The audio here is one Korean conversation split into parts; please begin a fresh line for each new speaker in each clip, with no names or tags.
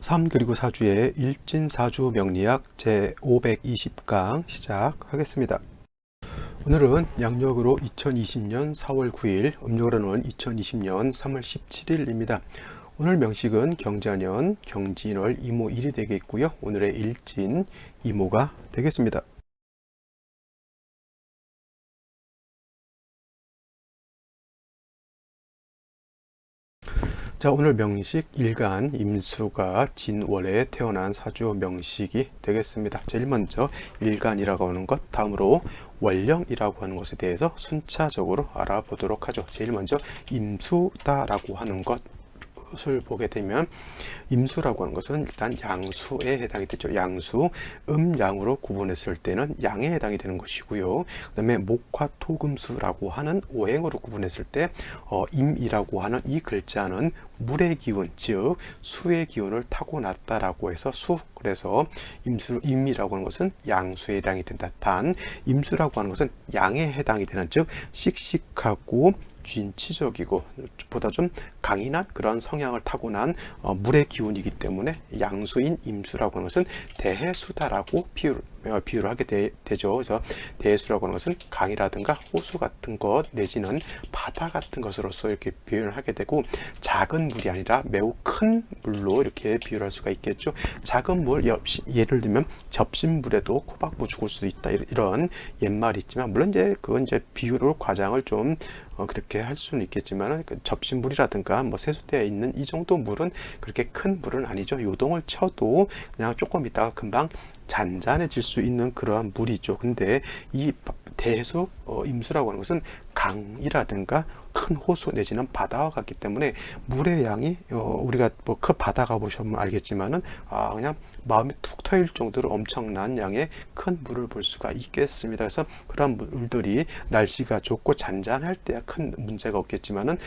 3 그리고 4주의 일진사주 명리학 제520강 시작하겠습니다. 오늘은 양력으로 2020년 4월 9일, 음력으로는 2020년 3월 17일입니다. 오늘 명식은 경자년, 경진월, 이모일이 되겠고요. 오늘의 일진, 이모가 되겠습니다. 자, 오늘 명식 일간 임수가 진월에 태어난 사주 명식이 되겠습니다. 제일 먼저 일간이라고 하는 것, 다음으로 월령이라고 하는 것에 대해서 순차적으로 알아보도록 하죠. 제일 먼저 임수다라고 하는 것을 보게 되면 임수라고 하는 것은 일단 양수에 해당이 되죠. 양수, 음양으로 구분했을 때는 양에 해당이 되는 것이고요. 그 다음에 목화토금수라고 하는 오행으로 구분했을 때 임이라고 하는 이 글자는 물의 기운, 즉 수의 기운을 타고났다라고 해서 수, 그래서 임이라고 하는 것은 양수에 해당이 된다. 단 임수라고 하는 것은 양에 해당이 되는, 즉 씩씩하고 진취적이고 보다 좀 강인한 그런 성향을 타고난 물의 기운이기 때문에 양수인 임수라고 하는 것은 대해수다라고 비유를 하게 되죠. 그래서 대해수라고 하는 것은 강이라든가 호수 같은 것 내지는 바다 같은 것으로서 이렇게 표현을 하게 되고, 작은 물이 아니라 매우 큰 물로 이렇게 비유를 할 수가 있겠죠. 작은 물, 예를 들면 접신물에도 코박고 죽을 수 있다, 이런 옛말이 있지만, 물론 이제 그건 이제 비유를 과장을 좀 그렇게 할 수는 있겠지만, 접신물이라든가 뭐 세숫대에 있는 이 정도 물은 그렇게 큰 물은 아니죠. 요동을 쳐도 그냥 조금 있다가 금방 잔잔해질 수 있는 그러한 물이죠. 근데 이 대해수 임수라고 하는 것은 강이라든가 큰 호수 내지는 바다와 같기 때문에 물의 양이 우리가 뭐 그 바다 가보시면 알겠지만은 그냥 마음이 툭 트일 정도로 엄청난 양의 큰 물을 볼 수가 있겠습니다. 그래서 그런 물들이 날씨가 좋고 잔잔할 때야 큰 문제가 없겠지만은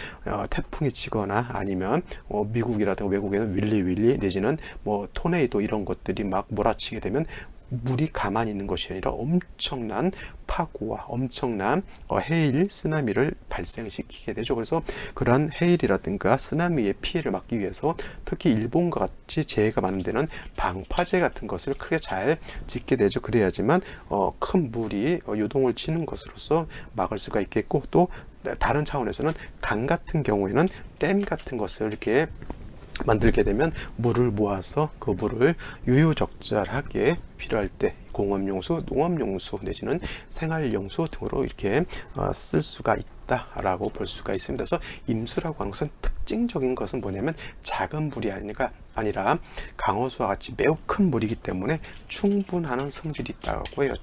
태풍이 치거나 아니면 미국이라든가 외국에는 윌리 내지는 뭐 토네이도 이런 것들이 막 몰아치게 되면 물이 가만히 있는 것이 아니라 엄청난 파고와 엄청난 해일, 쓰나미를 발생시키게 되죠. 그래서 그러한 해일이라든가 쓰나미의 피해를 막기 위해서 특히 일본과 같이 재해가 많은 데는 방파제 같은 것을 크게 잘 짓게 되죠. 그래야지만 큰 물이 요동을 치는 것으로서 막을 수가 있겠고, 또 다른 차원에서는 강 같은 경우에는 댐 같은 것을 이렇게 만들게 되면 물을 모아서 그 물을 유유적절하게 필요할 때 공업용수, 농업용수 내지는 생활용수 등으로 이렇게 쓸 수가 있다라고 볼 수가 있습니다. 그래서 임수라고 하는 것은 특징적인 것은 뭐냐면 작은 물이 아니라 강호수와 같이 매우 큰 물이기 때문에 충분하는 성질이 있다고 해요.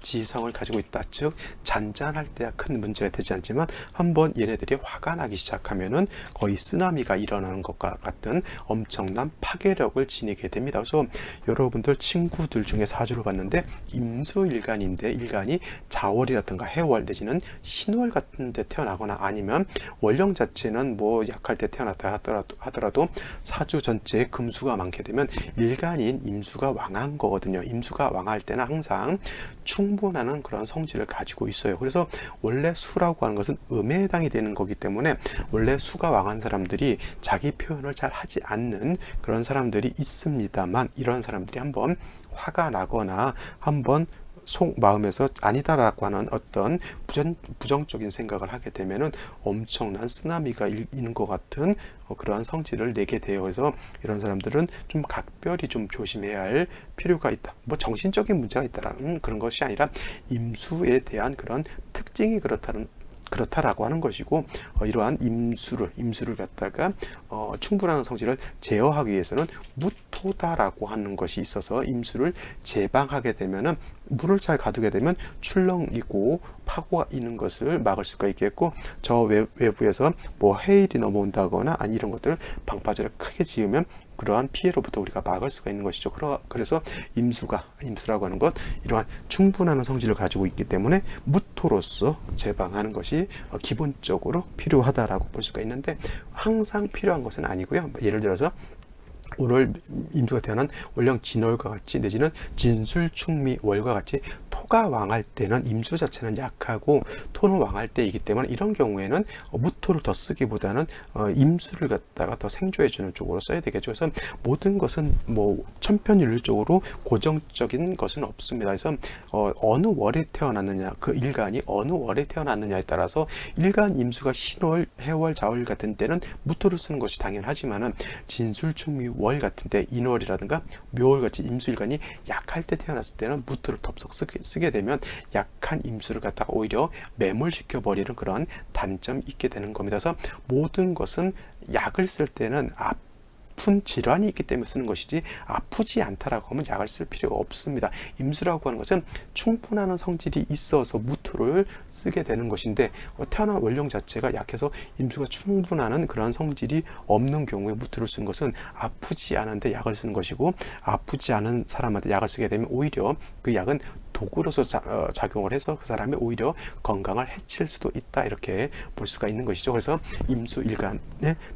지성을 가지고 있다. 즉 잔잔할 때야 큰 문제가 되지 않지만 한번 얘네들이 화가 나기 시작하면은 거의 쓰나미가 일어나는 것과 같은 엄청난 파괴력을 지니게 됩니다. 그래서 여러분들 친구들 중에 사주를 봤는데 임수일간인데 일간이 자월이라든가 해월 내지는 신월 같은 데 태어나거나 아니면 월령 자체는 뭐 약할 때 태어났다 하더라도 사주 전체에 금수가 많게 되면 일간인 임수가 왕한 거거든요. 임수가 왕할 때는 항상 충분한 그런 성질을 가지고 있어요. 그래서 원래 수라고 하는 것은 음에 해당이 되는 거기 때문에 원래 수가 왕한 사람들이 자기 표현을 잘 하지 않는 그런 사람들이 있습니다만, 이런 사람들이 한번 화가 나거나 한번 속마음에서 아니다라고 하는 어떤 부정적인 생각을 하게 되면은 엄청난 쓰나미가 일는 것 같은 그러한 성질을 내게 돼요. 그래서 이런 사람들은 좀 각별히 좀 조심해야 할 필요가 있다. 뭐 정신적인 문제가 있다라는 그런 것이 아니라 임수에 대한 그런 특징이 그렇다라고 하는 것이고, 이러한 임수를 갖다가 충분한 성질을 제어하기 위해서는 무토다라고 하는 것이 있어서 임수를 제방하게 되면은 물을 잘 가두게 되면 출렁이고 파고가 있는 것을 막을 수가 있겠고, 저 외부에서 뭐 해일이 넘어온다거나 아니 이런 것들을 방파제를 크게 지으면 그러한 피해로부터 우리가 막을 수가 있는 것이죠. 그래서 임수라고 하는 것, 이러한 충분한 성질을 가지고 있기 때문에 무토로서 제방하는 것이 기본적으로 필요하다라고 볼 수가 있는데, 항상 필요한 것은 아니고요. 예를 들어서 오늘 임수가 태어난 월령 진월과 같이 내지는 진술충미월과 같이 토가 왕할 때는 임수 자체는 약하고 토는 왕할 때이기 때문에 이런 경우에는 무토를 더 쓰기보다는 임수를 갖다가 더 생조해 주는 쪽으로 써야 되겠죠. 그래서 모든 것은 뭐 천편일률적으로 고정적인 것은 없습니다. 그래서 어느 월에 태어났느냐, 그 일간이 어느 월에 태어났느냐에 따라서 일간 임수가 신월, 해월, 자월 같은 때는 무토를 쓰는 것이 당연하지만은 진술, 충미, 월 같은 때 인월이라든가 묘월 같이 임수일간이 약할 때 태어났을 때는 무토를 덥석 쓰게 되면 약한 임수를 갖다가 오히려 매몰시켜 버리는 그런 단점이 있게 되는 겁니다. 그래서 모든 것은 약을 쓸 때는 아픈 질환이 있기 때문에 쓰는 것이지 아프지 않다라고 하면 약을 쓸 필요가 없습니다. 임수라고 하는 것은 충분한 성질이 있어서 무토를 쓰게 되는 것인데 태어난 원령 자체가 약해서 임수가 충분한 그런 성질이 없는 경우에 무토를 쓰는 것은 아프지 않은데 약을 쓰는 것이고 아프지 않은 사람한테 약을 쓰게 되면 오히려 그 약은 도구로서 작용을 해서 그 사람이 오히려 건강을 해칠 수도 있다 이렇게 볼 수가 있는 것이죠. 그래서 임수일간의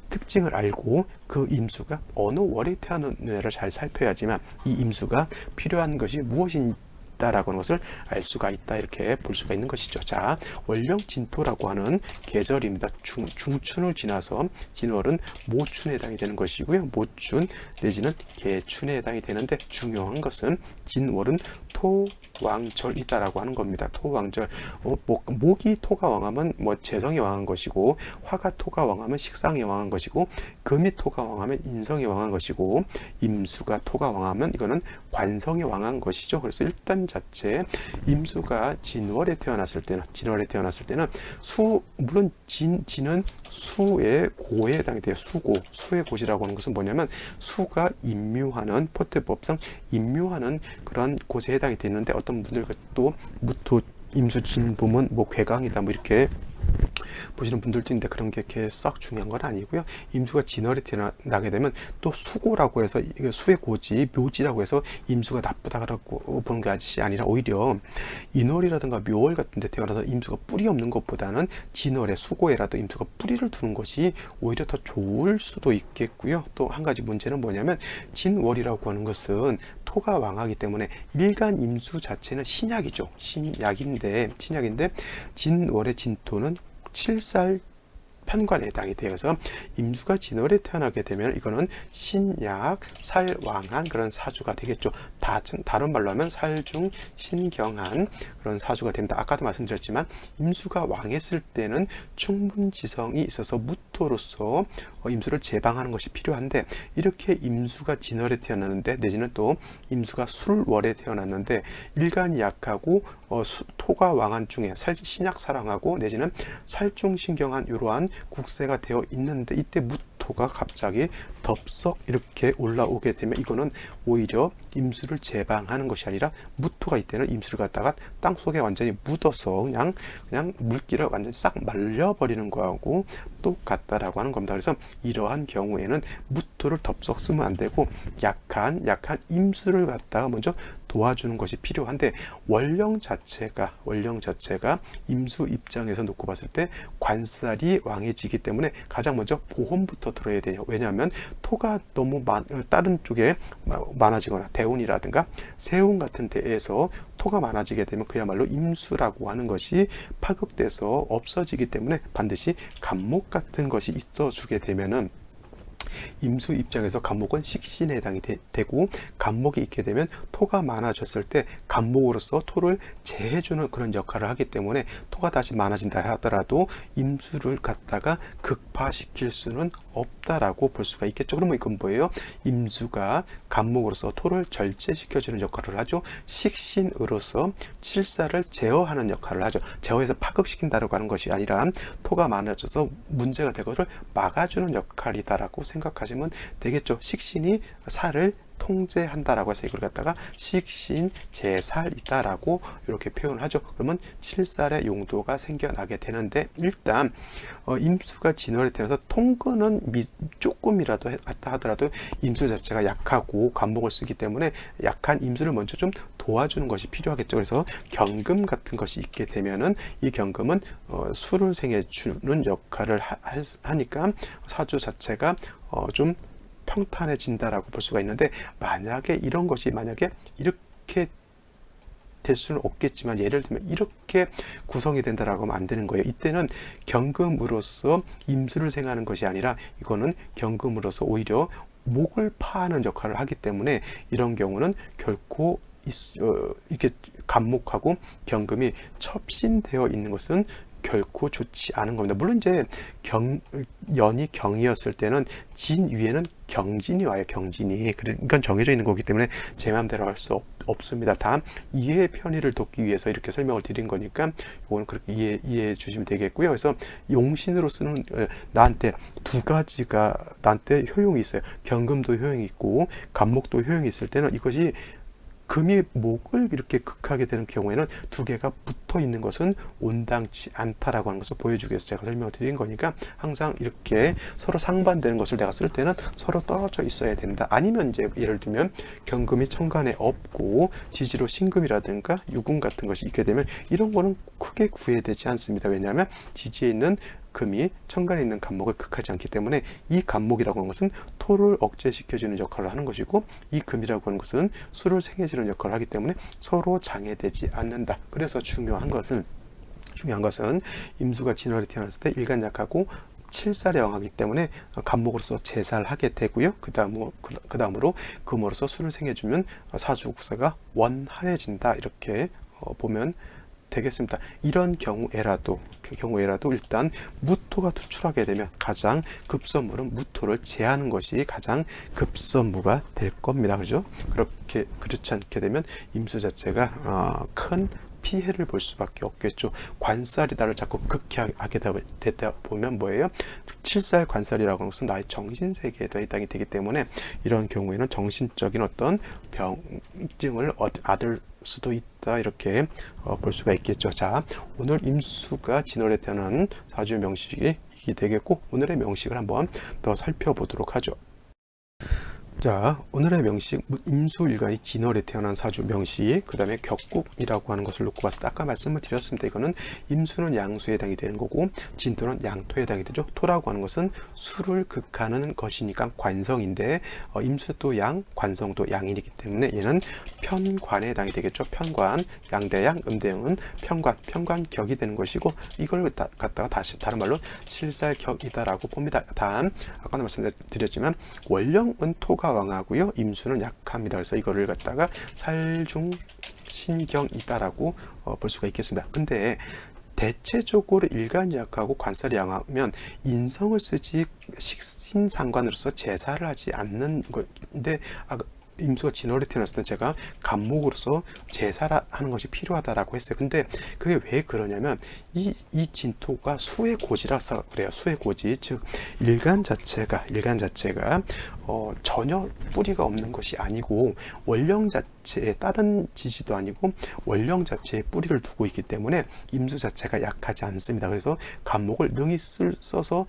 특징을 알고 그 임수가 어느 월에 태어났느냐를 잘 살펴야지만 이 임수가 필요한 것이 무엇인다라고 하는 것을 알 수가 있다 이렇게 볼 수가 있는 것이죠. 자, 월령 진토라고 하는 계절입니다. 중춘을 지나서 진월은 모춘에 해당이 되는 것이고요. 모춘 내지는 개춘에 해당이 되는데 중요한 것은 진월은 토왕절이다라고 하는 겁니다. 토왕절. 목이 토가 왕하면 재성이 왕한 것이고, 화가 토가 왕하면 식상이 왕한 것이고, 금이 토가 왕하면 인성이 왕한 것이고, 임수가 토가 왕하면 이거는 관성이 왕한 것이죠. 그래서 일단 자체 임수가 진월에 태어났을 때는 물론 진은 수의 고에 해당이 돼요. 수의 고시라고 하는 것은 뭐냐면 수가 임묘하는 포태법상 임묘하는 그런 곳에 해당이 되는데 어떤 분들 또 무토 임수 진봄은 괴강이다 이렇게 보시는 분들도 있는데 그런 게 이렇게 썩 중요한 건 아니고요. 임수가 진월에 태어나게 되면 또 수고라고 해서 수의 고지, 묘지라고 해서 임수가 나쁘다라고 보는 게 아니라 오히려 인월이라든가 묘월 같은 데 태어나서 임수가 뿔이 없는 것보다는 진월에 수고에라도 임수가 뿌리를 두는 것이 오히려 더 좋을 수도 있겠고요. 또 한 가지 문제는 뭐냐면 진월이라고 하는 것은 토가 왕하기 때문에 일간 임수 자체는 신약이죠. 신약인데 진월의 진토는 7살 편관에 해당이 되어서 임수가 진월에 태어나게 되면 이거는 신약 살왕한 그런 사주가 되겠죠. 다른 말로 하면 살중 신경한 그런 사주가 됩니다. 아까도 말씀드렸지만 임수가 왕했을 때는 충분지성이 있어서 무토로서 임수를 제방하는 것이 필요한데 이렇게 임수가 진월에 태어났는데 내지는 또 임수가 술월에 태어났는데 일간이 약하고 토가 왕한 중에 신약 살왕하고 내지는 살중신경한 이러한 국세가 되어 있는데 이때 무토가 갑자기 덥석 이렇게 올라오게 되면 이거는 오히려 임수를 제방하는 것이 아니라 무토가 이때는 임수를 갖다가 땅속에 완전히 묻어서 그냥 물기를 완전히 싹 말려버리는 거하고 똑같다라고 하는 겁니다. 그래서 이러한 경우에는 무토를 덥석 쓰면 안 되고 약한 임수를 갖다가 먼저 도와주는 것이 필요한데 월령 자체가 임수 입장에서 놓고 봤을 때 관살이 왕해지기 때문에 가장 먼저 보험부터 들어야 돼요. 왜냐하면 토가 너무 다른 쪽에 많아지거나 대운이라든가 세운 같은 데에서 토가 많아지게 되면 그야말로 임수라고 하는 것이 파급돼서 없어지기 때문에 반드시 간목 같은 것이 있어주게 되면은 임수 입장에서 간목은 식신에 해당이 되고 간목이 있게 되면 토가 많아졌을 때 간목으로서 토를 제해주는 그런 역할을 하기 때문에 토가 다시 많아진다 하더라도 임수를 갖다가 극파시킬 수는 없다라고 볼 수가 있겠죠. 그러면 이건 뭐예요? 임수가 간목으로서 토를 절제시켜주는 역할을 하죠. 식신으로서 칠사를 제어하는 역할을 하죠. 제어해서 파극시킨다라고 하는 것이 아니라 토가 많아져서 문제가 되거를 막아주는 역할이다라고 생각하시면 되겠죠. 식신이 살을 통제한다라고 해서 이걸 갖다가 식신 제살이다라고 이렇게 표현하죠. 그러면 칠살의 용도가 생겨나게 되는데 일단 임수가 진월에 태어나서 통근은 조금이라도 했다 하더라도 임수 자체가 약하고 간목을 쓰기 때문에 약한 임수를 먼저 좀 도와주는 것이 필요하겠죠. 그래서 경금 같은 것이 있게 되면은 이 경금은 수를 생해주는 역할을 하니까 사주 자체가 좀 평탄해진다라고 볼 수가 있는데 만약에 이런 것이 이렇게 될 수는 없겠지만 예를 들면 이렇게 구성이 된다라고 하면 안 되는 거예요. 이때는 경금으로서 임수를 생하는 것이 아니라 이거는 경금으로서 오히려 목을 파하는 역할을 하기 때문에 이런 경우는 결코 이렇게 간목하고 경금이 첩신되어 있는 것은 결코 좋지 않은 겁니다. 물론 이제 연이 경이었을 때는 진 위에는 경진이 와요. 경진이. 그러니까 정해져 있는 거기 때문에 제 마음대로 할 수 없습니다. 다만 이해의 편의를 돕기 위해서 이렇게 설명을 드린 거니까 이거는 그렇게 이해해 주시면 되겠고요. 그래서 용신으로 쓰는 나한테 두 가지가 나한테 효용이 있어요. 경금도 효용이 있고 간목도 효용이 있을 때는 이것이 금이 목을 이렇게 극하게 되는 경우에는 두 개가 붙어 있는 것은 온당치 않다라고 하는 것을 보여주기 위해서 제가 설명을 드린 거니까 항상 이렇게 서로 상반되는 것을 내가 쓸 때는 서로 떨어져 있어야 된다. 아니면 이제 예를 들면 경금이 천간에 없고 지지로 신금이라든가 유금 같은 것이 있게 되면 이런 거는 크게 구애되지 않습니다. 왜냐하면 지지에 있는 금이 천간에 있는 간목을 극하지 않기 때문에 이 간목이라고 하는 것은 토를 억제시켜주는 역할을 하는 것이고 이 금이라고 하는 것은 수를 생해주는 역할을 하기 때문에 서로 장애되지 않는다. 그래서 중요한 것은 임수가 진월에 태어났을 때 일간약하고 7살에 왕하기 때문에 간목으로서 제사를 하게 되고요. 그 다음으로 금으로서 수를 생해주면 사주국사가 원활해진다. 이렇게 보면 되겠습니다. 이런 경우에라도 일단 무토가 투출하게 되면 가장 급선무는 무토를 제하는 것이 가장 급선무가 될 겁니다. 그죠? 그렇지 않게 되면 임수 자체가 큰 피해를 볼 수밖에 없겠죠. 관살이다를 자꾸 극히하게 되다 보면 뭐예요? 7살 관살이라고 하는 것은 나의 정신세계에 해당이 되기 때문에 이런 경우에는 정신적인 어떤 병증을 얻을 수도 있다. 이렇게 볼 수가 있겠죠. 자, 오늘 임수가 진월에 태어난 사주 명식이 되겠고 오늘의 명식을 한번 더 살펴보도록 하죠. 자, 오늘의 명식 임수일간이 진월에 태어난 사주 명식, 그 다음에 격국이라고 하는 것을 놓고 봤을 때 아까 말씀을 드렸습니다. 이거는 임수는 양수에 해당이 되는 거고 진토는 양토에 해당이 되죠. 토라고 하는 것은 수를 극하는 것이니까 관성인데 임수도 양, 관성도 양이기 때문에 얘는 편관에 해당이 되겠죠. 편관, 양대양, 음대양은 편관격이 되는 것이고 이걸 갖다가 다시 다른 말로 실살격이다라고 봅니다. 다음 아까도 말씀드렸지만 원령은 토가 왕하고요. 임수는 약합니다. 그래서 이거를 갖다가 살중신경이다라고 볼 수가 있겠습니다. 근데 대체적으로 일간이 약하고 관살이 양하면 인성을 쓰지 식신상관으로서 제사를 하지 않는 건데 임수가 진월에 태어났을 때 제가 간목으로서 제사를 하는 것이 필요하다라고 했어요. 근데 그게 왜 그러냐면 이 진토가 수의 고지라서 그래요. 수의 고지, 즉 일간 자체가 전혀 뿌리가 없는 것이 아니고 원령 자체에 다른 지지도 아니고 원령 자체에 뿌리를 두고 있기 때문에 임수 자체가 약하지 않습니다. 그래서 간목을 능히 써서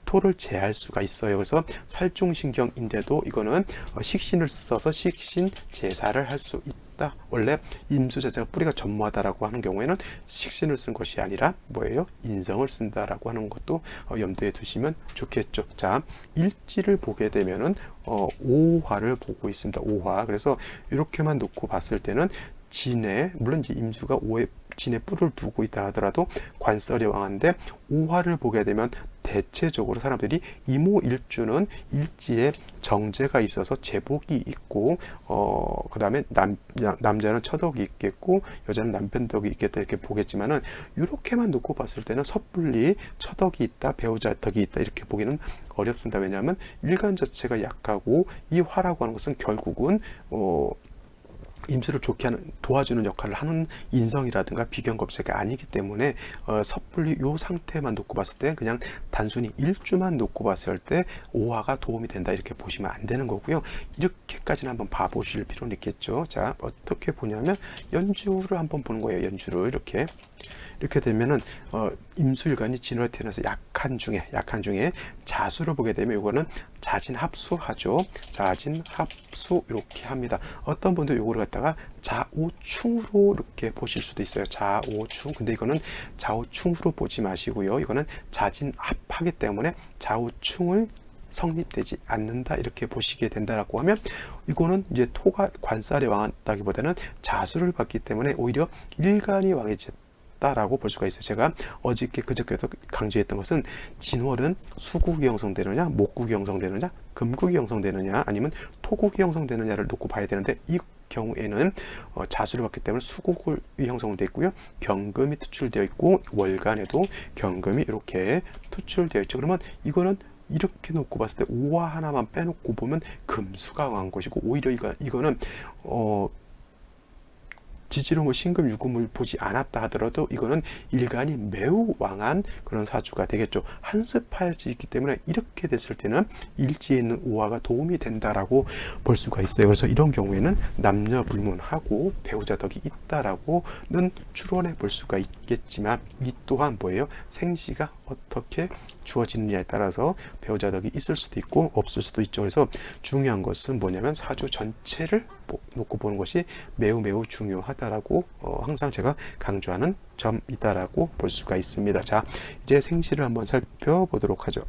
토를 제할 수가 있어요. 그래서 살중신경인데도 이거는 식신을 써서 식신 제사를 할 수 있다. 원래 임수 자체가 뿌리가 전무하다라고 하는 경우에는 식신을 쓴 것이 아니라 뭐예요? 인성을 쓴다라고 하는 것도 염두에 두시면 좋겠죠. 자, 일지를 보게 되면은 5화를 보고 있습니다. 5화. 그래서 이렇게만 놓고 봤을 때는 진에 물론 이제 임수가 진에 뿔을 두고 있다 하더라도 관살이 왕한데 5화를 보게 되면 대체적으로 사람들이 이모일주는 일지에 정제가 있어서 제복이 있고 그 다음에 남자는 처덕이 있겠고 여자는 남편덕이 있겠다 이렇게 보겠지만은 이렇게만 놓고 봤을 때는 섣불리 처덕이 있다 배우자 덕이 있다 이렇게 보기는 어렵습니다. 왜냐하면 일간 자체가 약하고 이 화라고 하는 것은 결국은 임수를 좋게 하는 도와주는 역할을 하는 인성이라든가 비견겁세가 아니기 때문에 섣불리 이 상태만 놓고 봤을 때 그냥 단순히 일주만 놓고 봤을 때 5화가 도움이 된다 이렇게 보시면 안 되는 거고요. 이렇게까지는 한번 봐보실 필요는 있겠죠. 자, 어떻게 보냐면 연주를 한번 보는 거예요. 연주를 이렇게 되면은 임수일간이 진월에 태어나서 약한 중에 자수를 보게 되면 이거는 자진합수하죠. 자진합수 이렇게 합니다. 어떤 분들 이거를 갖다가 좌우충으로 이렇게 보실 수도 있어요. 좌우충. 근데 이거는 좌우충으로 보지 마시고요. 이거는 자진합하기 때문에 좌우충을 성립되지 않는다 이렇게 보시게 된다라고 하면 이거는 이제 토가 관살에 왕하다기보다는 자수를 받기 때문에 오히려 일간이 왕해졌다라고 볼 수가 있어요. 제가 어저께 그저께도 강조했던 것은 진월은 수국이 형성되느냐 목국이 형성되느냐 금국이 형성되느냐 아니면 토국이 형성되느냐를 놓고 봐야 되는데 이 경우에는 자수를 받기 때문에 수국이 형성되어 있고요. 경금이 투출되어 있고 월간에도 경금이 이렇게 투출되어 있죠. 그러면 이거는 이렇게 놓고 봤을 때 오화 하나만 빼놓고 보면 금수가 왕한 것이고 오히려 이거는 지지롱을 신금 유금을 보지 않았다 하더라도 이거는 일간이 매우 왕한 그런 사주가 되겠죠. 한습하여져 있기 때문에 이렇게 됐을 때는 일지에 있는 오화가 도움이 된다라고 볼 수가 있어요. 그래서 이런 경우에는 남녀 불문하고 배우자 덕이 있다라고는 추론해 볼 수가 있겠지만 이 또한 뭐예요? 생시가 어떻게 주어지느냐에 따라서 배우자 덕이 있을 수도 있고 없을 수도 있죠. 그래서 중요한 것은 뭐냐면 사주 전체를 놓고 보는 것이 매우 중요하다라고 항상 제가 강조하는 점이다라고 볼 수가 있습니다. 자, 이제 생시를 한번 살펴보도록 하죠.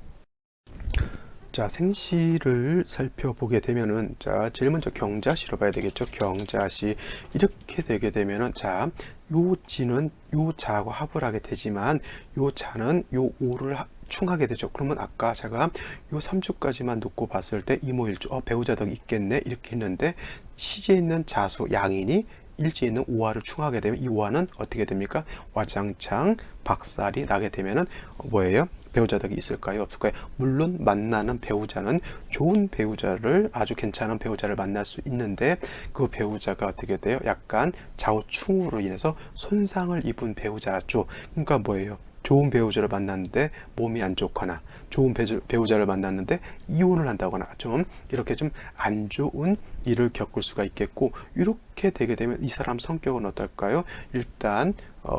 자, 생시를 살펴보게 되면은 자, 제일 먼저 경자시로 봐야 되겠죠. 경자시 이렇게 되게 되면은 자, 요 지는 요 자하고 합을 하게 되지만 요 자는 요 오를 충하게 되죠. 그러면 아까 제가 요 3주까지만 놓고 봤을 때 이모일주 배우자 덕이 있겠네 이렇게 했는데 시지에 있는 자수 양인이 일지에 있는 오화를 충하게 되면 이 오화는 어떻게 됩니까? 와장창 박살이 나게 되면은 뭐예요? 배우자 덕이 있을까요? 없을까요? 물론 만나는 배우자는 좋은 배우자를 아주 괜찮은 배우자를 만날 수 있는데 그 배우자가 어떻게 돼요? 약간 좌우충으로 인해서 손상을 입은 배우자죠. 그러니까 뭐예요? 좋은 배우자를 만났는데 몸이 안 좋거나 좋은 배우자를 만났는데 이혼을 한다거나 좀 이렇게 좀 안 좋은 일을 겪을 수가 있겠고 이렇게 되게 되면 이 사람 성격은 어떨까요? 일단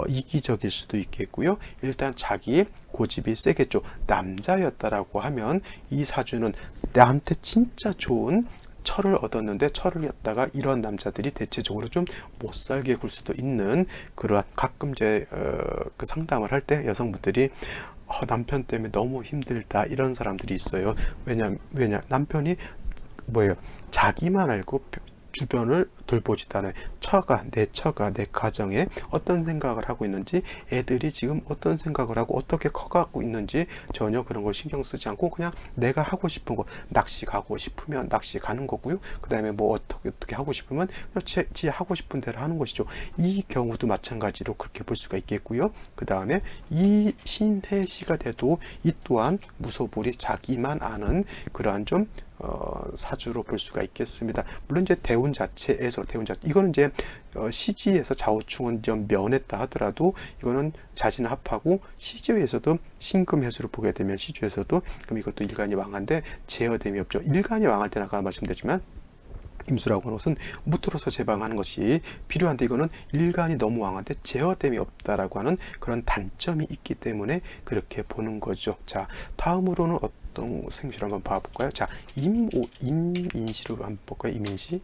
이기적일 수도 있겠고요. 일단 자기 고집이 세겠죠. 남자였다라고 하면 이 사주는 나한테 진짜 좋은 철을 얻었는데 철을 갖다가 이런 남자들이 대체적으로 좀 못 살게 굴 수도 있는 그러한 가끔 그 상담을 할 때 여성분들이 남편 때문에 너무 힘들다 이런 사람들이 있어요. 왜냐 남편이 뭐예요? 자기만 알고 주변을 돌보지도 않아요. 내 처가 내 가정에 어떤 생각을 하고 있는지 애들이 지금 어떤 생각을 하고 어떻게 커가고 있는지 전혀 그런 걸 신경 쓰지 않고 그냥 내가 하고 싶은 거 낚시 가고 싶으면 낚시 가는 거고요. 그 다음에 뭐 어떻게 하고 싶으면 지 하고 싶은 대로 하는 것이죠. 이 경우도 마찬가지로 그렇게 볼 수가 있겠고요. 그 다음에 이 신해시가 돼도 이 또한 무소불위 자기만 아는 그러한 좀 사주로 볼 수가 있겠습니다. 물론 이제 대운 자체에서 이거는 이제 시지에서 좌우충은 좀 면했다 하더라도 이거는 자진합하고 시주에서도 신금해수를 보게 되면 시주에서도 그럼 이것도 일간이 왕한데 제어됨이 없죠. 일간이 왕할 때는 아까 말씀드렸지만 임수라고 하는 것은 무토로서 제방하는 것이 필요한데 이거는 일간이 너무 왕한데 제어됨이 없다라고 하는 그런 단점이 있기 때문에 그렇게 보는 거죠. 자, 다음으로는 어떤 생시를 한번 봐볼까요? 자, 임인시로 한번 볼까요? 임인시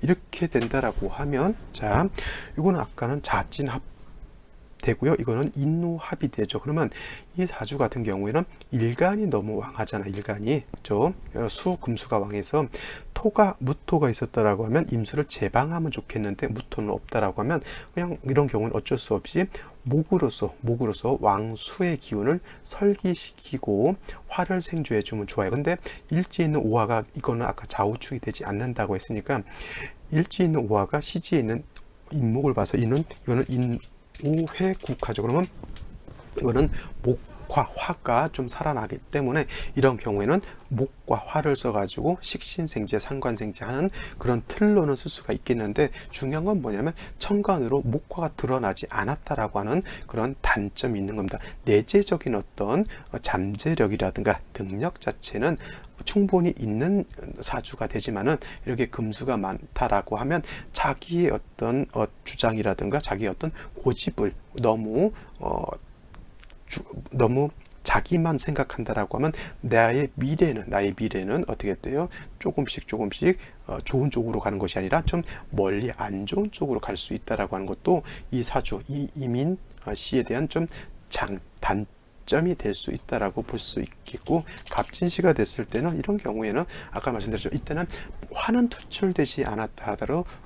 이렇게 된다라고 하면 자, 이거는 아까는 자진합 되고요. 이거는 인노합이 되죠. 그러면 이 사주 같은 경우에는 일간이 너무 왕하잖아. 일간이 그죠? 수금수가 왕해서 무토가 있었다라고 하면 임수를 제방하면 좋겠는데 무토는 없다라고 하면 그냥 이런 경우는 어쩔 수 없이 목으로서 왕수의 기운을 설기시키고 화를 생주해 주면 좋아요. 근데 일지에 있는 오화가 이거는 아까 좌우축이 되지 않는다고 했으니까 일지에 있는 오화가 시지에 있는 인목을 봐서 이거는 오회국화죠. 그러면 이거는 목화, 화가 좀 살아나기 때문에 이런 경우에는 목과 화를 써가지고 식신생재, 상관생재하는 그런 틀로는 쓸 수가 있겠는데 중요한 건 뭐냐면 천간으로 목화가 드러나지 않았다라고 하는 그런 단점이 있는 겁니다. 내재적인 어떤 잠재력이라든가 능력 자체는 충분히 있는 사주가 되지만은 이렇게 금수가 많다라고 하면 자기의 어떤 주장이라든가 자기의 어떤 고집을 너무 자기만 생각한다라고 하면 나의 미래는 어떻게 돼요? 조금씩 좋은 쪽으로 가는 것이 아니라 좀 멀리 안 좋은 쪽으로 갈 수 있다라고 하는 것도 이 사주, 이 이민 씨에 대한 좀 접점이 될 수 있다라고 볼 수 있겠고, 갑진시가 됐을 때는 이런 경우에는 아까 말씀드렸죠. 이때는 화는 투출되지 않았다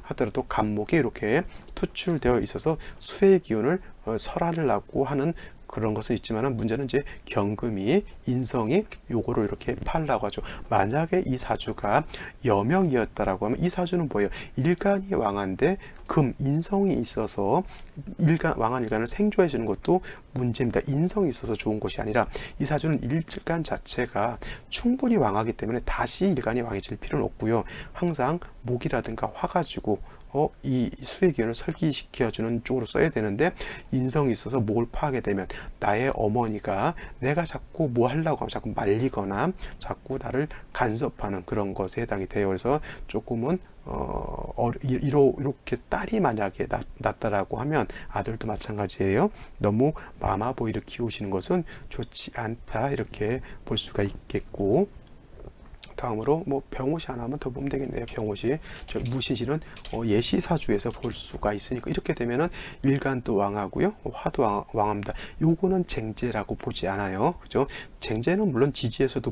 하더라도 갑목이 이렇게 투출되어 있어서 수의 기운을 설하려고 하는 그런 것은 있지만은, 문제는 이제 경금이 인성이 요거를 이렇게 팔라고 하죠. 만약에 이 사주가 여명이었다라고 하면, 이 사주는 뭐예요? 일간이 왕한데 금 인성이 있어서 왕한 일간을 생조해 주는 것도 문제입니다. 인성이 있어서 좋은 것이 아니라, 이 사주는 일간 자체가 충분히 왕하기 때문에 다시 일간이 왕해질 필요는 없고요. 항상 목이라든가 화 가지고 이 수의 기운을 설기시켜주는 쪽으로 써야 되는데, 인성이 있어서 목을 파하게 되면 나의 어머니가 내가 자꾸 뭐 하려고 하면 자꾸 말리거나 자꾸 나를 간섭하는 그런 것에 해당이 돼요. 그래서 조금은 이렇게 딸이 만약에 낳았다라고 하면, 아들도 마찬가지예요. 너무 마마보이를 키우시는 것은 좋지 않다, 이렇게 볼 수가 있겠고, 다음으로 뭐 병옷이 하나만 더 보면 되겠네요. 병옷이 무신실은 예시사주에서 볼 수가 있으니까, 이렇게 되면은 일간도 왕하고요, 화도 왕합니다. 요거는 쟁제라고 보지 않아요. 그죠? 쟁제는 물론 지지에서도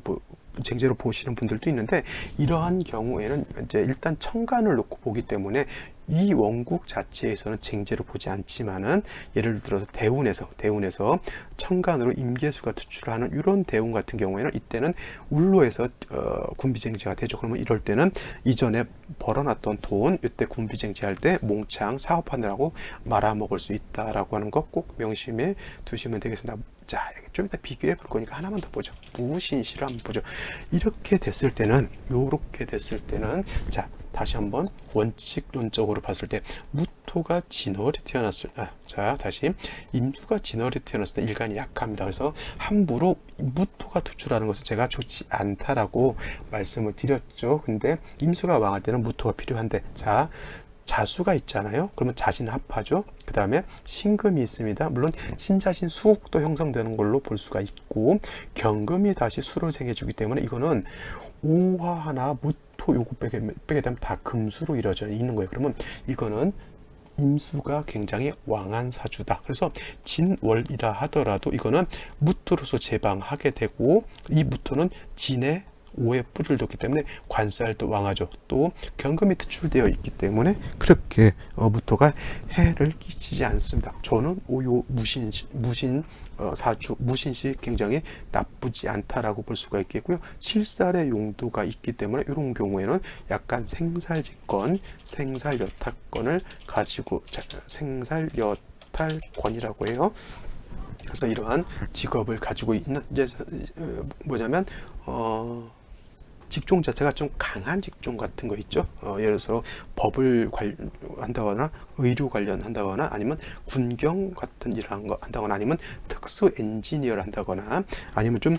쟁제로 보시는 분들도 있는데, 이러한 경우에는 이제 일단 천간을 놓고 보기 때문에 이 원국 자체에서는 쟁제로 보지 않지만은, 예를 들어서 대운에서 천간으로 임계수가 투출하는 이런 대운 같은 경우에는, 이때는 울로에서 군비쟁제가 되죠. 그러면 이럴 때는 이전에 벌어놨던 돈, 이때 군비쟁제할 때 몽창 사업하느라고 말아먹을 수 있다라고 하는 거 꼭 명심해 두시면 되겠습니다. 자, 좀 이따 비교해 볼 거니까 하나만 더 보죠. 무신시를 한번 보죠. 이렇게 됐을 때는, 자, 다시 한번 원칙론적으로 봤을 때, 무토가 진월에 태어났을 자, 다시 임수가 진월에 태어났을 때 일간이 약합니다. 그래서 함부로 무토가 투출하는 것은 제가 좋지 않다라고 말씀을 드렸죠. 근데 임수가 왕할 때는 무토가 필요한데, 자, 자수가 있잖아요. 그러면 자신 합하죠. 그 다음에 신금이 있습니다. 물론 신자신 수국도 형성되는 걸로 볼 수가 있고, 경금이 다시 수를 생겨주기 때문에, 이거는 오화 하나 무토 요거 빼게 되면 다 금수로 이루어져 있는 거예요. 그러면 이거는 임수가 굉장히 왕한 사주다. 그래서 진월이라 하더라도 이거는 무토로서 제방하게 되고, 이 무토는 진의 오에 뿌리를 뒀기 때문에 관살도 왕하죠. 또 경금이 투출되어 있기 때문에 그렇게 무토가 해를 끼치지 않습니다. 저는 오요 무신시 굉장히 나쁘지 않다라고 볼 수가 있겠고요. 실살의 용도가 있기 때문에 이런 경우에는 약간 생살직권, 생살여탈권을 가지고, 생살여탈권이라고 해요. 그래서 이러한 직업을 가지고 있는, 이제 뭐냐면 직종 자체가 좀 강한 직종 같은 거 있죠. 예를 들어서 법을 한다거나 의료 관련한다거나, 아니면 군경 같은 일을 한다거나, 아니면 특수 엔지니어를 한다거나, 아니면 좀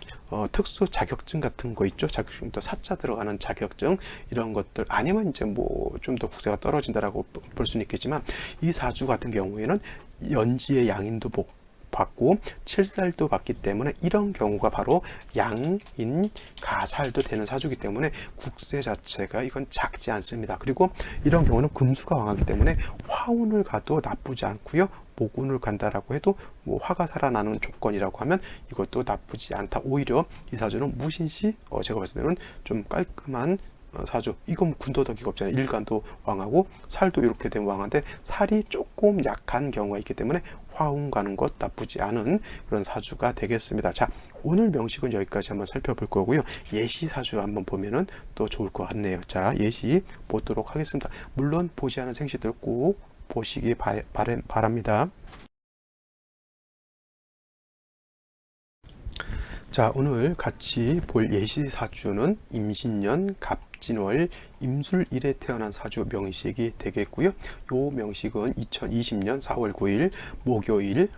특수 자격증 같은 거 있죠. 자격증도 사자 들어가는 자격증, 이런 것들, 아니면 이제 뭐 좀 더 국세가 떨어진다라고 볼 수는 있겠지만, 이 사주 같은 경우에는 연지의 양인도 받고 칠살도 받기 때문에, 이런 경우가 바로 양인 가살도 되는 사주기 때문에 국세 자체가 이건 작지 않습니다. 그리고 이런 경우는 금수가 왕하기 때문에 화운을 가도 나쁘지 않고요, 목운을 간다라고 해도 뭐 화가 살아나는 조건이라고 하면 이것도 나쁘지 않다. 오히려 이 사주는 무신시, 제가 봤을 때는 좀 깔끔한 사주. 이건 군더더기가 없잖아요. 일간도 왕하고 살도 이렇게 된 왕한데, 살이 조금 약한 경우가 있기 때문에 화운 가는 것 나쁘지 않은 그런 사주가 되겠습니다. 자, 오늘 명식은 여기까지 한번 살펴볼 거고요. 예시 사주 한번 보면은 또 좋을 것 같네요. 자, 예시 보도록 하겠습니다. 물론 보지 않은 생시들 꼭 보시기 바랍니다. 자, 오늘 같이 볼 예시 사주는 임신년 갑진월 임술일에 태어난 사주 명식이 되겠고요. 요 명식은 2020년 4월 9일 목요일에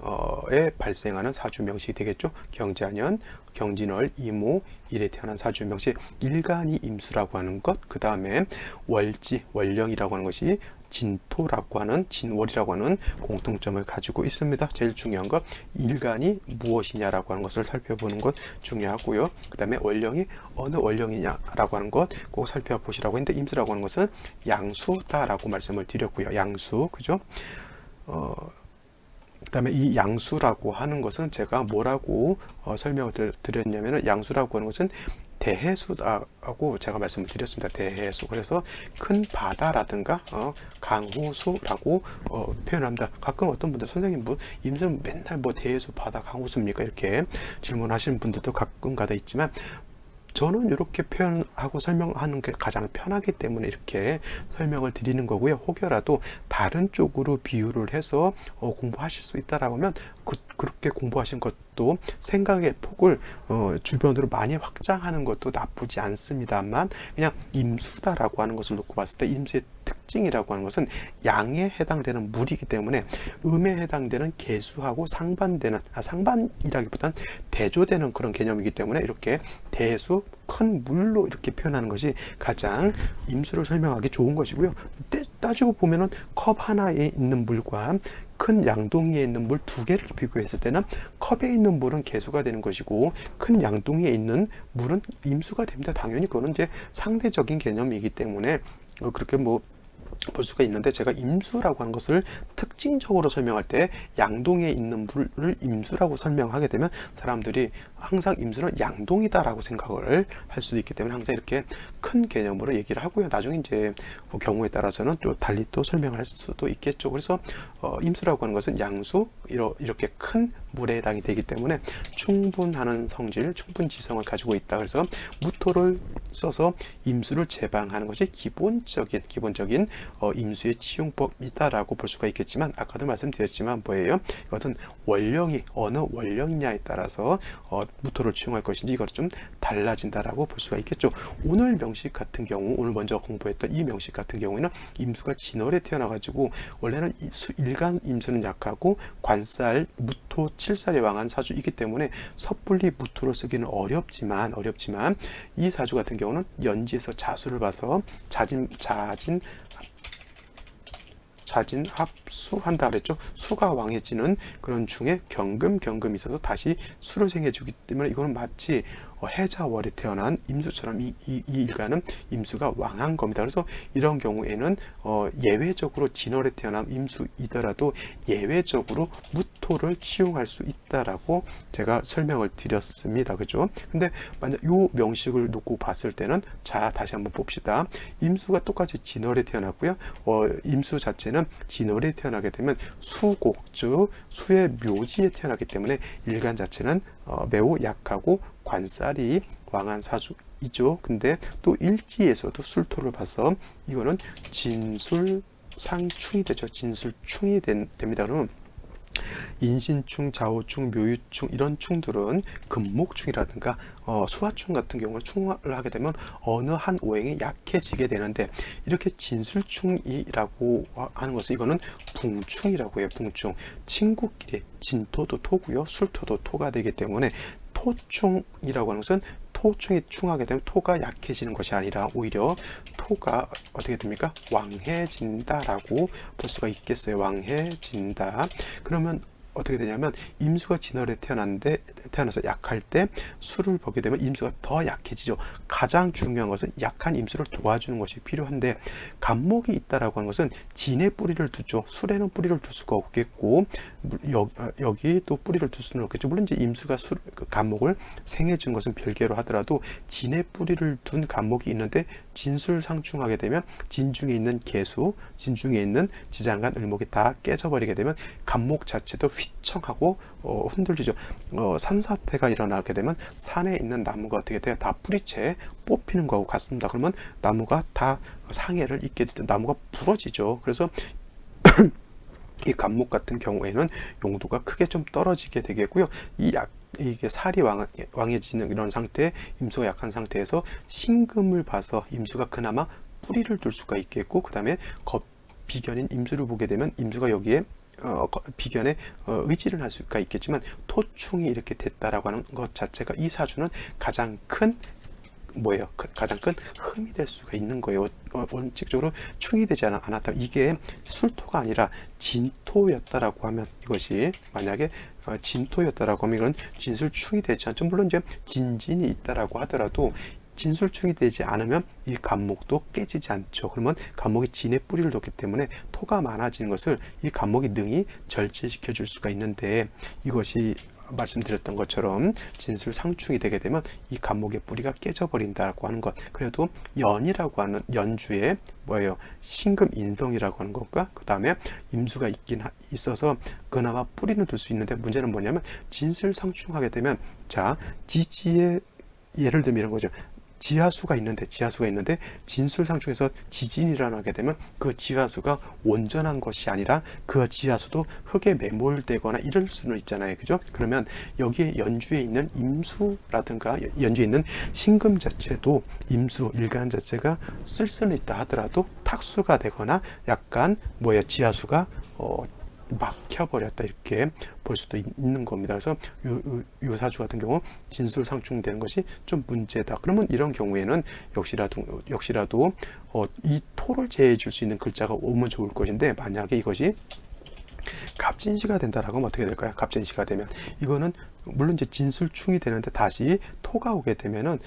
발생하는 사주 명식이 되겠죠. 경자년 경진월 이모일에 태어난 사주 명식, 일간이 임수라고 하는 것, 그 다음에 월지 월령이라고 하는 것이 진토라고 하는, 진월이라고 하는 공통점을 가지고 있습니다. 제일 중요한 것, 일간이 무엇이냐라고 하는 것을 살펴보는 것 중요하고요. 그 다음에 월령이 어느 월령이냐라고 하는 것 꼭 살펴보시라고 했는데, 임수라고 하는 것은 양수다라고 말씀을 드렸고요. 양수, 그죠? 그다음에 이 양수라고 하는 것은 제가 뭐라고 설명을 드렸냐면은 양수라고 하는 것은 대해수라고 제가 말씀을 드렸습니다. 대해수. 그래서 큰 바다라든가 강호수라고 표현합니다. 가끔 어떤 분들 선생님 뭐 임수는 맨날 뭐 대해수, 바다, 강호수입니까? 이렇게 질문하시는 분들도 가끔가다 있지만 저는 이렇게 표현하고 설명하는 게 가장 편하기 때문에 이렇게 설명을 드리는 거고요. 혹여라도 다른 쪽으로 비유를 해서 공부하실 수 있다라고 하면 그렇게 공부하신 것도 생각의 폭을 주변으로 많이 확장하는 것도 나쁘지 않습니다만, 그냥 임수다라고 하는 것을 놓고 봤을 때 임수의 특징이라고 하는 것은 양에 해당되는 물이기 때문에 음에 해당되는 개수하고 상반되는, 상반이라기보다는 대조되는 그런 개념이기 때문에 이렇게 대수, 큰 물로 이렇게 표현하는 것이 가장 임수를 설명하기 좋은 것이고요. 따지고 보면은 컵 하나에 있는 물과 큰 양동이에 있는 물 두 개를 비교했을 때는 컵에 있는 물은 개수가 되는 것이고 큰 양동이에 있는 물은 임수가 됩니다. 당연히 그거는 이제 상대적인 개념이기 때문에 그렇게 뭐 볼 수가 있는데, 제가 임수라고 하는 것을 특징적으로 설명할 때 양동이에 있는 물을 임수라고 설명하게 되면 사람들이 항상 임수는 양동이다라고 생각을 할 수도 있기 때문에 항상 이렇게 큰 개념으로 얘기를 하고요. 나중에 이제 경우에 따라서는 또 달리 또 설명할 수도 있겠죠. 그래서 임수라고 하는 것은 양수, 이렇게 큰 물에 해당이 되기 때문에 충분하는 성질, 충분 지성을 가지고 있다. 그래서 무토를 써서 임수를 제방하는 것이 기본적인 임수의 치용법이다라고 볼 수가 있겠지만, 아까도 말씀드렸지만 뭐예요? 이것은 원령이 어느 원령이냐에 따라서 무토를 치용할 것인지 이것이 좀 달라진다라고 볼 수가 있겠죠. 오늘 명식 같은 경우, 오늘 먼저 공부했던 이 명식 같은 경우에는 임수가 진월에 태어나가지고 원래는 일간 임수는 약하고 관살, 무토, 칠살이 왕한 사주이기 때문에 섣불리 무토를 쓰기는 어렵지만 이 사주 같은 경우는 연지에서 자수를 봐서 자진 합수한다 그랬죠. 수가 왕해지는 그런 중에 경금이 있어서 다시 수를 생해주기 때문에 이거는 마치 해자월에 태어난 임수처럼 이 일간은 임수가 왕한 겁니다. 그래서 이런 경우에는 예외적으로 진월에 태어난 임수이더라도 예외적으로 무토를 치용할 수 있다라고 제가 설명을 드렸습니다. 그죠? 근데 만약 요 명식을 놓고 봤을 때는, 자, 다시 한번 봅시다. 임수가 똑같이 진월에 태어났고요. 임수 자체는 진월에 태어나게 되면 수곡, 즉 수의 묘지에 태어나기 때문에 일간 자체는 매우 약하고 관살이 왕한 사주이죠. 근데 또 일지에서도 술토를 봐서 이거는 진술상충이 되죠. 진술충이 됩니다. 그러면 인신충, 좌우충, 묘유충 이런 충들은 금목충이라든가 수화충 같은 경우는 충을 하게 되면 어느 한 오행이 약해지게 되는데, 이렇게 진술충이라고 하는 것은 이거는 붕충이라고 해요. 붕충. 친구끼리 진토도 토고요, 술토도 토가 되기 때문에 토충이라고 하는 것은 토충이 충하게 되면 토가 약해지는 것이 아니라 오히려 토가 어떻게 됩니까? 왕해진다라고 볼 수가 있겠어요. 왕해진다. 그러면 어떻게 되냐면 임수가 진월에 태어나서 약할 때 수를 보게 되면 임수가 더 약해지죠. 가장 중요한 것은 약한 임수를 도와주는 것이 필요한데, 간목이 있다라고 하는 것은 진에 뿌리를 두죠. 술에는 뿌리를 둘 수가 없겠고 여기 또 뿌리를 둘 수는 없겠죠. 물론 이제 임수가 간목을 생해 준 것은 별개로 하더라도 진에 뿌리를 둔 간목이 있는데 진술상충하게 되면 진중에 있는 개수, 진중에 있는 지장간, 을목이 다 깨져버리게 되면 간목 자체도 휘청하고 흔들리죠. 산사태가 일어나게 되면 산에 있는 나무가 어떻게 돼요? 다 뿌리채 뽑히는 거하고 같습니다. 그러면 나무가 다 상해를 입게 되죠. 나무가 부러지죠. 그래서 이 간목 같은 경우에는 용도가 크게 좀 떨어지게 되겠고요. 이게 살이 왕해지는 이런 상태, 임수가 약한 상태에서 신금을 봐서 임수가 그나마 뿌리를 둘 수가 있겠고, 그 다음에 비견인 임수를 보게 되면 임수가 여기에 비견에 의지를 할 수가 있겠지만 토충이 이렇게 됐다라고 하는 것 자체가 이 사주는 가장 큰 가장 큰 흠이 될 수가 있는 거예요. 원칙적으로 충이 되지 않았다. 이게 술토가 아니라 진토였다라고 하면, 이것이 만약에 진토였다라고 하면 이건 진술충이 되지 않죠. 물론 이제 진진이 있다라고 하더라도 진술충이 되지 않으면 이 간목도 깨지지 않죠. 그러면 간목이 진에 뿌리를 뒀기 때문에 토가 많아지는 것을 이 간목이 능히 절제시켜 줄 수가 있는데, 이것이 말씀드렸던 것처럼 진술상충이 되게 되면 이 간목의 뿌리가 깨져버린다고 하는 것. 그래도 연이라고 하는 연주에 뭐예요? 신금인성이라고 하는 것과 그 다음에 임수가 있어서 그나마 뿌리는 둘 수 있는데, 문제는 뭐냐면 진술상충하게 되면, 자, 지지의 예를 들면 이런 거죠. 지하수가 있는데 진술상충에서 지진이 일어나게 되면 그 지하수가 온전한 것이 아니라 그 지하수도 흙에 매몰되거나 이럴 수는 있잖아요. 그죠? 그러면 여기에 연주에 있는 임수라든가 연주에 있는 신금 자체도 임수 일간 자체가 쓸 수는 있다 하더라도 탁수가 되거나 약간 지하수가 막혀버렸다, 이렇게 볼 수도 있는 겁니다. 그래서 요 사주 같은 경우 진술상충되는 것이 좀 문제다. 그러면 이런 경우에는 역시라도 이 토를 제해해 줄 수 있는 글자가 오면 좋을 것인데, 만약에 이것이 갑진시가 된다라고 하면 어떻게 될까요? 갑진시가 되면 이거는 물론 이제 진술충이 되는데 다시 토가 오게 되면은,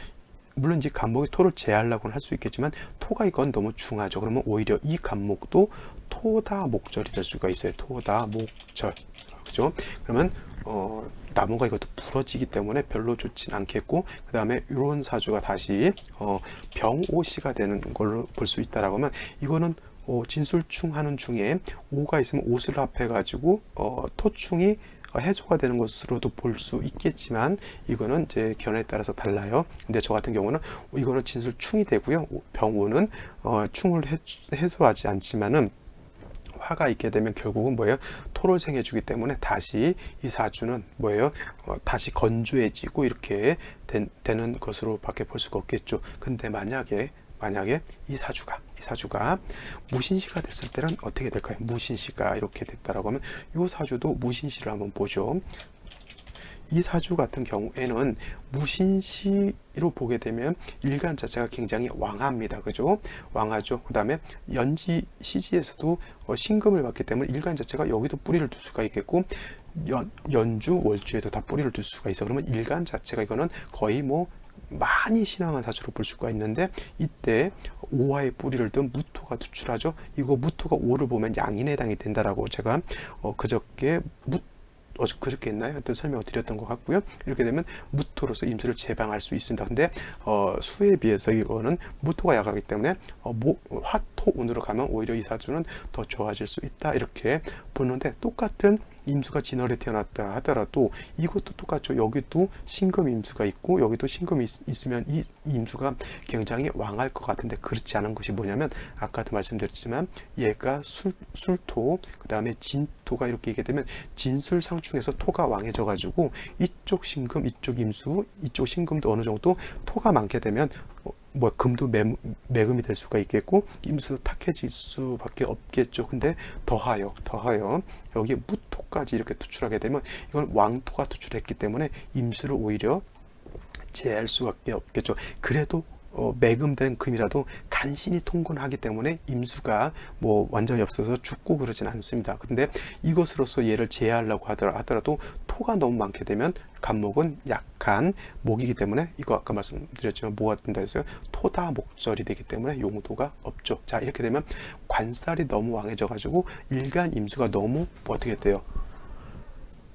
물론 이제 간목이 토를 제하려고는 할 수 있겠지만 토가 이건 너무 중하죠. 그러면 오히려 이 간목도 토다목절이 될 수가 있어요. 토다목절. 그죠? 그러면 나무가 이것도 부러지기 때문에 별로 좋진 않겠고, 그 다음에 이런 사주가 다시 병오시가 되는 걸로 볼 수 있다라고 하면, 이거는 진술충 하는 중에 오가 있으면 오수를 합해가지고 토충이 해소가 되는 것으로도 볼 수 있겠지만, 이거는 이제 견해에 따라서 달라요. 근데 저 같은 경우는 이거는 진술충이 되고요. 병오는 충을 해소하지 않지만은 화가 있게 되면 결국은 토를 생해주기 때문에 다시 이 사주는 다시 건조해지고 이렇게 되는 것으로 밖에 볼 수가 없겠죠. 근데 만약에 이 사주가 무신시가 됐을 때는 어떻게 될까요? 무신시가 이렇게 됐다라고 하면 이 사주도 무신시를 한번 보죠. 이 사주 같은 경우에는 무신시로 보게 되면 일간 자체가 굉장히 왕합니다. 그죠? 왕하죠. 그 다음에 연지 시지에서도 신금을 받기 때문에 일간 자체가 여기도 뿌리를 둘 수가 있겠고, 연주 월주에도 다 뿌리를 둘 수가 있어. 그러면 일간 자체가 이거는 거의 많이 신앙한 사주로 볼 수가 있는데, 이때 오화의 뿌리를 든 무토가 투출하죠. 이거 무토가 오를 보면 양인에 해당이 된다라고 제가 그저께 했나요? 하여튼 설명을 드렸던 것 같고요. 이렇게 되면 무토로서 임수를 제방할 수 있습니다. 근데 수에 비해서 이거는 무토가 약하기 때문에 화토운으로 가면 오히려 이 사주는 더 좋아질 수 있다, 이렇게 보는데, 똑같은 임수가 진월에 태어났다 하더라도 이것도 똑같죠. 여기도 신금 임수가 있고 여기도 신금이 있으면 이 임수가 굉장히 왕할 것 같은데, 그렇지 않은 것이 뭐냐면, 아까도 말씀드렸지만 얘가 술토, 그 다음에 진토가 이렇게 있게 되면 진술상충에서 토가 왕해져 가지고 이쪽 신금, 이쪽 임수, 이쪽 신금도 어느 정도 토가 많게 되면 금도 매금이 될 수가 있겠고, 임수도 탁해질 수밖에 없겠죠. 근데 더하여 여기 무토까지 이렇게 투출하게 되면 이건 왕토가 투출했기 때문에 임수를 오히려 제할 수밖에 없겠죠. 그래도 매금된 금이라도 간신히 통근하기 때문에 임수가 완전히 없어서 죽고 그러진 않습니다. 근데 이것으로서 얘를 제하려고 하더라도 토가 너무 많게 되면 간목은 약한 목이기 때문에, 이거 아까 말씀드렸지만 뭐가 된다 했어요? 토다목절이 되기 때문에 용도가 없죠. 자, 이렇게 되면 관살이 너무 왕해져 가지고 일간 임수가 너무 어떻게 돼요?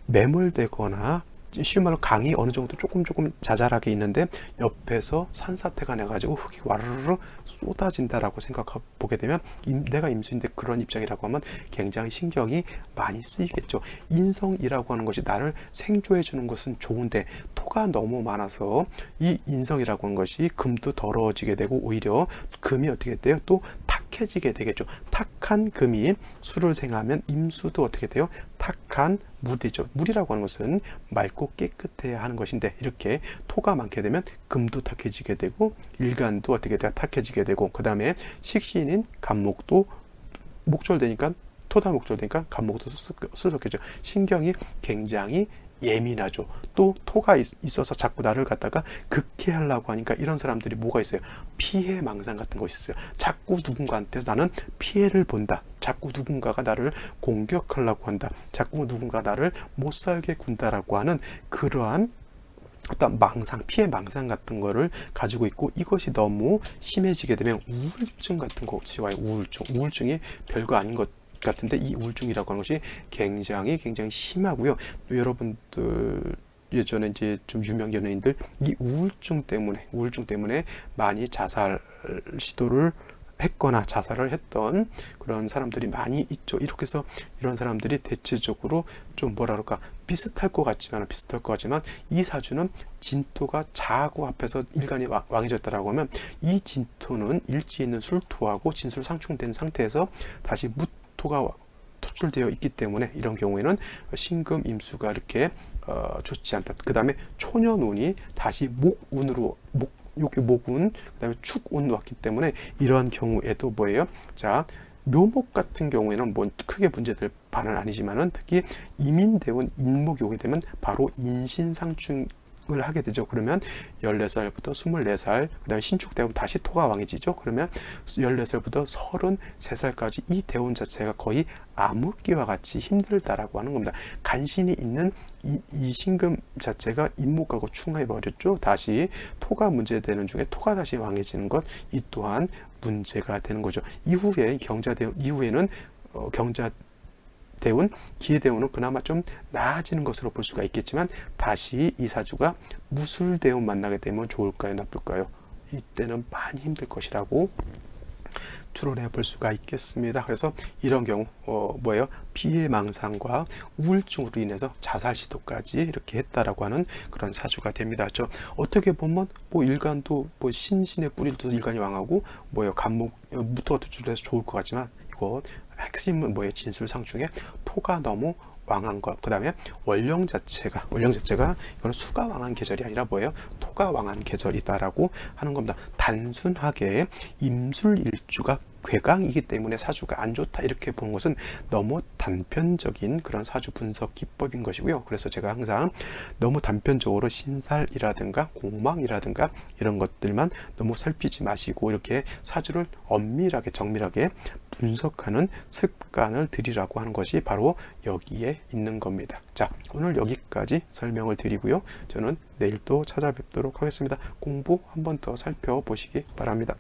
매몰되거나, 쉬운 말로 강이 어느 정도 조금 자잘하게 있는데 옆에서 산사태가 나가지고 흙이 와르르 쏟아진다라고 생각해 보게 되면, 내가 임수인데 그런 입장이라고 하면 굉장히 신경이 많이 쓰이겠죠. 인성이라고 하는 것이 나를 생조해 주는 것은 좋은데 토가 너무 많아서 이 인성이라고 하는 것이 금도 더러워지게 되고, 오히려 금이 어떻게 돼요? 또 탁해지게 되겠죠. 탁한 금이 수를 생하면 임수도 어떻게 돼요? 탁한 물이죠. 물이라고 하는 것은 맑고 깨끗해야 하는 것인데, 이렇게 토가 많게 되면 금도 탁해지게 되고 일간도 어떻게 돼요? 탁해지게 되고, 그 다음에 식신인 간목도 목절되니까, 토다 목절되니까 간목도 슬쩍해져. 신경이 굉장히 예민하죠. 또 토가 있어서 자꾸 나를 갖다가 극해하려고 하니까 이런 사람들이 뭐가 있어요? 피해 망상 같은 것이 있어요. 자꾸 누군가한테 나는 피해를 본다. 자꾸 누군가가 나를 공격하려고 한다. 자꾸 누군가 나를 못살게 군다라고 하는 그러한 어떤 망상, 피해 망상 같은 거를 가지고 있고, 이것이 너무 심해지게 되면 우울증 같은 것이 와요. 우울증이 별거 아닌 것 같은데 이 우울증이라고 하는 것이 굉장히 심하고요. 또 여러분들 예전에 이제 좀 유명 연예인들 이 우울증 때문에 많이 자살 시도를 했거나 자살을 했던 그런 사람들이 많이 있죠. 이렇게 해서 이런 사람들이 대체적으로 좀 뭐라 그럴까 비슷할 것 같지만 이 사주는 진토가 자고 앞에서 일간이 왕해졌다라고 하면 이 진토는 일지에 있는 술토하고 진술 상충된 상태에서 다시 무토가 토출되어 있기 때문에 이런 경우에는 신금 임수가 이렇게 좋지 않다. 그 다음에 초년운이 다시 목운으로 여기 목운, 그다음에 축운 왔기 때문에 이러한 경우에도 뭐예요? 자, 묘목 같은 경우에는 뭐 크게 문제될 바는 아니지만은 특히 이민대운 인목이 오게 되면 바로 인신상충 을 하게 되죠. 그러면 14살부터 24살, 그 다음에 신축대운 다시 토가 왕해지죠. 그러면 14살부터 33살까지 이 대운 자체가 거의 암흑기와 같이 힘들다라고 하는 겁니다. 간신히 있는 이 신금 자체가 인목하고 충합해 버렸죠. 다시 토가 문제되는 중에 토가 다시 왕해지는 것, 이 또한 문제가 되는 거죠. 이후에 경자대운 이후에는 경자 대운, 기해대운은 그나마 좀 나아지는 것으로 볼 수가 있겠지만 다시 이 사주가 무술대운 만나게 되면 좋을까요, 나쁠까요? 이때는 많이 힘들 것이라고 추론해 볼 수가 있겠습니다. 그래서 이런 경우 뭐예요? 피해망상과 우울증으로 인해서 자살 시도까지 이렇게 했다라고 하는 그런 사주가 됩니다. 어떻게 보면 뭐 일간도 뭐 신신의 뿌리를 둬서 일간이 왕하고 뭐예요? 간목 무토가 투출해서 좋을 것 같지만 이거 핵심은 뭐예요? 진술상충에 토가 너무 왕한 것. 그 다음에 원령 자체가 이거는 수가 왕한 계절이 아니라 뭐예요? 토가 왕한 계절이다라고 하는 겁니다. 단순하게 임술일주가 괴강이기 때문에 사주가 안 좋다 이렇게 보는 것은 너무 단편적인 그런 사주 분석 기법인 것이고요. 그래서 제가 항상 너무 단편적으로 신살이라든가 공망이라든가 이런 것들만 너무 살피지 마시고 이렇게 사주를 엄밀하게 정밀하게 분석하는 습관을 들이라고 하는 것이 바로 여기에 있는 겁니다. 자, 오늘 여기까지 설명을 드리고요. 저는 내일 또 찾아뵙도록 하겠습니다. 공부 한 번 더 살펴보시기 바랍니다.